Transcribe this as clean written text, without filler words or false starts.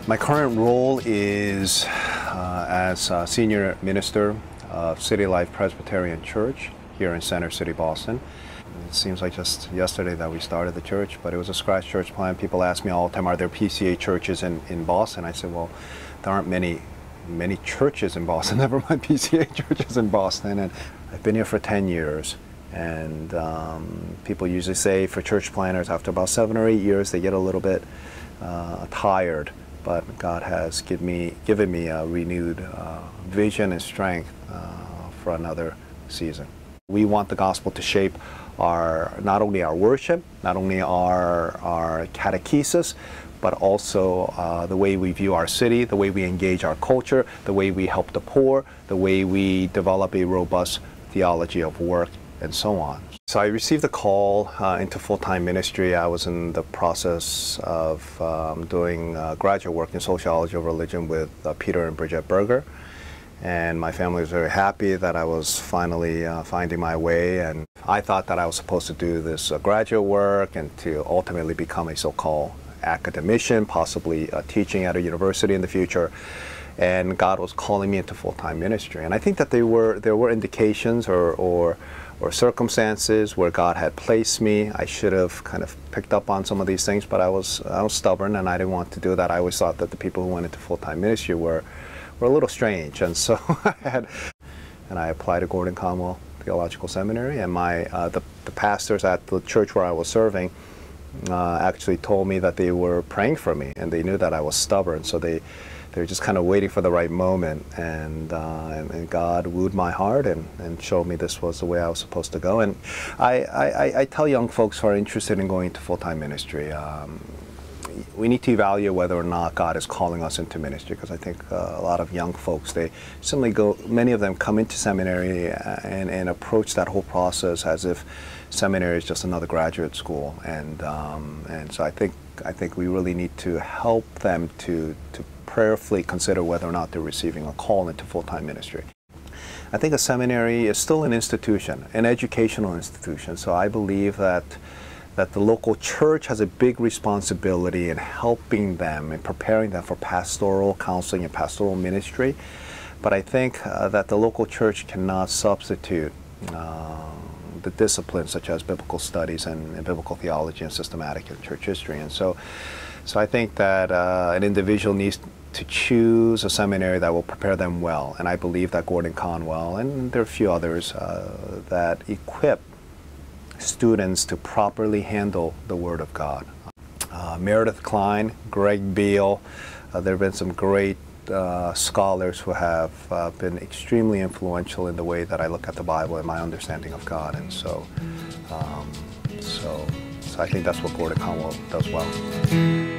My current role is as senior minister of Citylife Presbyterian Church here in Center City, Boston. It seems like just yesterday that we started the church, but it was a scratch church plant. People ask me all the time, are there PCA churches in Boston? I said, well, there aren't many churches in Boston, never mind PCA churches in Boston. And I've been here for 10 years. And people usually say for church planners, after about 7 or 8 years, they get a little bit tired. But God has given me a renewed vision and strength for another season. We want the gospel to shape not only our worship, not only our catechesis, but also the way we view our city, the way we engage our culture, the way we help the poor, the way we develop a robust theology of work, and so on. So I received a call into full-time ministry. I was in the process of doing graduate work in sociology of religion with Peter and Bridget Berger. And my family was very happy that I was finally finding my way. And I thought that I was supposed to do this graduate work and to ultimately become a so-called academician, possibly teaching at a university in the future. And God was calling me into full-time ministry. And I think that there were indications or circumstances where God had placed me. I should have kind of picked up on some of these things, but I was stubborn and I didn't want to do that. I always thought that the people who went into full-time ministry were a little strange, and so I applied to Gordon-Conwell Theological Seminary, and the pastors at the church where I was serving actually told me that they were praying for me, and they knew that I was stubborn, so they were just kind of waiting for the right moment, and God wooed my heart and showed me this was the way I was supposed to go. And I tell young folks who are interested in going into full-time ministry, we need to evaluate whether or not God is calling us into ministry, because I think a lot of young folks, many of them come into seminary and approach that whole process as if seminary is just another graduate school, and so I think we really need to help them to prayerfully consider whether or not they're receiving a call into full-time ministry. I think a seminary is still an institution, an educational institution, so I believe that the local church has a big responsibility in helping them and preparing them for pastoral counseling and pastoral ministry. But I think that the local church cannot substitute the disciplines such as biblical studies and biblical theology and systematic church history. And so I think that an individual needs to choose a seminary that will prepare them well. And I believe that Gordon-Conwell, and there are a few others, that equip students to properly handle the Word of God. Meredith Kline, Greg Beale, there have been some great scholars who have been extremely influential in the way that I look at the Bible and my understanding of God, and so I think that's what Gordon-Conwell does well.